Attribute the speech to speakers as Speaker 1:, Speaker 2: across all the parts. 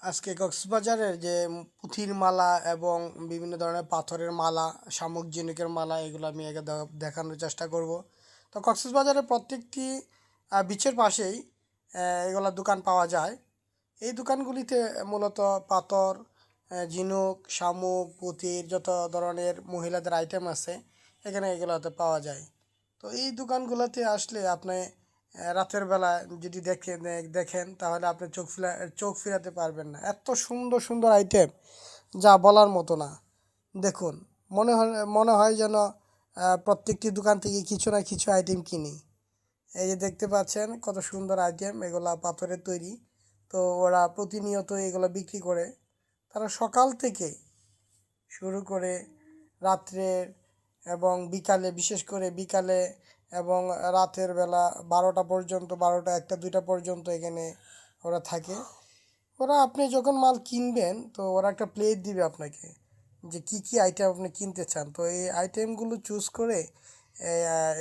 Speaker 1: আজকে কক্সবাজারের যে পুঁথির মালা এবং বিভিন্ন ধরনের পাথরের মালা, শামুক ঝিনুকের মালা এগুলো আমি আগে দেখানোর চেষ্টা করব। তো কক্সবাজারের প্রত্যেকটি বিচের পাশেই এগুলা দোকান পাওয়া যায়। এই দোকানগুলিতে মূলত পাথর, ঝিনুক, শামুক, পুঁতির যত ধরনের মহিলাদের আইটেম আছে এখানে এগুলোতে পাওয়া যায়। তো এই দোকানগুলোতে আসলে আপনি রাতের বেলা যদি দেখেন তাহলে আপনি চোখ ফিরাতে পারবেন না, এত সুন্দর সুন্দর আইটেম যা বলার মতো না। দেখুন, মনে হয় যেন প্রত্যেকটি দোকান থেকে কিছু না কিছু আইটেম কিনি। এই যে দেখতে পাচ্ছেন কত সুন্দর আইটেম, এগুলা পাথরের তৈরি। তো ওরা প্রতিনিয়ত এগুলো বিক্রি করে। তারা সকাল থেকে শুরু করে রাত্রের এবং বিকালে, বিশেষ করে বিকালে এবং রাতের বেলা 12টা পর্যন্ত, 12টা 1টা 2টা পর্যন্ত এখানে ওরা থাকে। ওরা আপনি যখন মাল কিনবেন তো ওরা একটা প্লেট দিবে আপনাকে, যে কি কি আইটেম আপনি কিনতে চান। তো এই আইটেমগুলো চুজ করে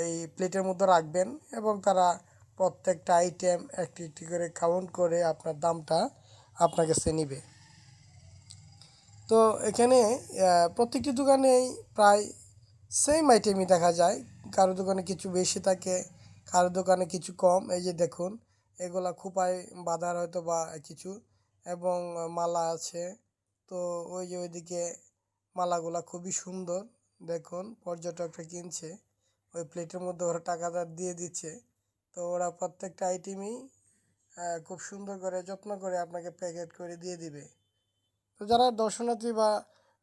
Speaker 1: এই প্লেটের মধ্যে রাখবেন এবং তারা প্রত্যেকটা আইটেম একটি একটি করে কাউন্ট করে আপনার দামটা আপনার কাছে নিবে। তো এখানে প্রত্যেকটি দোকানেই প্রায় সেম আইটেমই দেখা যায়। কারো দোকানে কিছু বেশি থাকে, কারো দোকানে কিছু কম। এই যে দেখুন, এগুলা খোঁপায় বাঁধার হয়তো বা কিছু, এবং মালা আছে। তো ওই যে ওইদিকে মালাগুলা খুবই সুন্দর। দেখুন, পর্যটকরা কিনছে, ওই প্লেটের মধ্যে ওরা টাকাটা দিয়ে দিচ্ছে। তো ওরা প্রত্যেকটা আইটেমই খুব সুন্দর করে যত্ন করে আপনাকে প্যাকেট করে দিয়ে দিবে। তো যারা দর্শনার্থী বা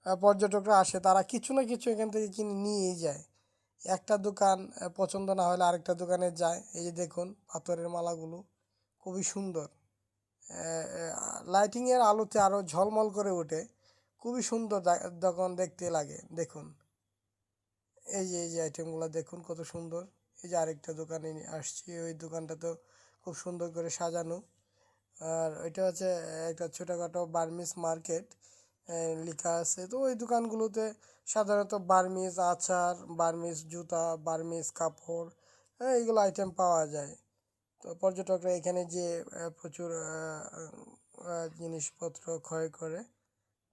Speaker 1: পর্যটকরা আসে তারা কিছু না কিছু এখান থেকে কিনে নিয়েই যায়। একটা দোকান পছন্দ না হলে আরেকটা দোকানে যায়। এই যে দেখুন, পাথরের মালাগুলো খুবই সুন্দর, লাইটিংয়ের আলোতে আরও ঝলমল করে ওঠে, খুবই সুন্দর তখন দেখতে লাগে। দেখুন, এই যে আইটেমগুলো দেখুন কত সুন্দর। এই যে আরেকটা দোকানে আসছি, ওই দোকানটা তো খুব সুন্দর করে সাজানো। আর এটা হচ্ছে একটা ছোটোখাটো বার্মিস মার্কেট লেখা আছে। তো ওই দোকানগুলোতে সাধারণত বার্মিস আচার, বার্মিস জুতা, বার্মিস কাপড়, এইগুলো আইটেম পাওয়া যায়। তো পর্যটকরা এখানে যে প্রচুর জিনিসপত্র ক্রয় করে।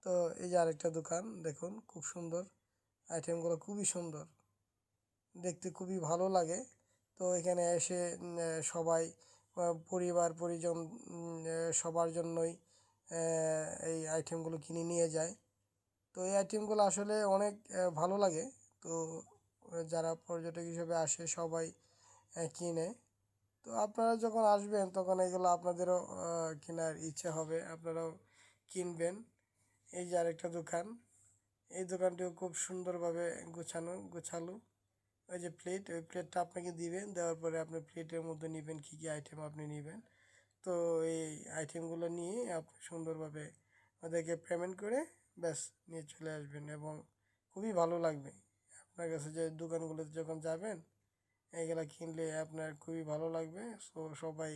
Speaker 1: তো এই যে আরেকটা দোকান দেখুন, খুব সুন্দর, আইটেমগুলো খুবই সুন্দর, দেখতে খুবই ভালো লাগে। তো এখানে এসে সবাই পরিবার পরিজন সবার জন্যই এই আইটেমগুলো কিনে নিয়ে যায়। তো এই আইটেমগুলো আসলে অনেক ভালো লাগে। তো যারা পর্যটক হিসেবে আসে সবাই কিনে। তো আপনারা যখন আসবেন তখন এগুলো আপনাদেরও কেনার ইচ্ছে হবে, আপনারাও কিনবেন। এই যে আরেকটা দোকান, এই দোকানটিও খুব সুন্দরভাবে গোছালো। ওই যে প্লেট, ওই প্লেটটা আপনাকে দিবেন, দেওয়ার পরে আপনি প্লেটের মধ্যে নেবেন কী কী আইটেম আপনি নেবেন। তো এই আইটেমগুলো নিয়ে আপনি সুন্দরভাবে ওদেরকে পেমেন্ট করে ব্যাস নিয়ে চলে আসবেন, এবং খুবই ভালো লাগবে আপনার কাছে। যে দোকানগুলোতে যখন যাবেন এগুলা কিনলে আপনার খুবই ভালো লাগবে। সো সবাই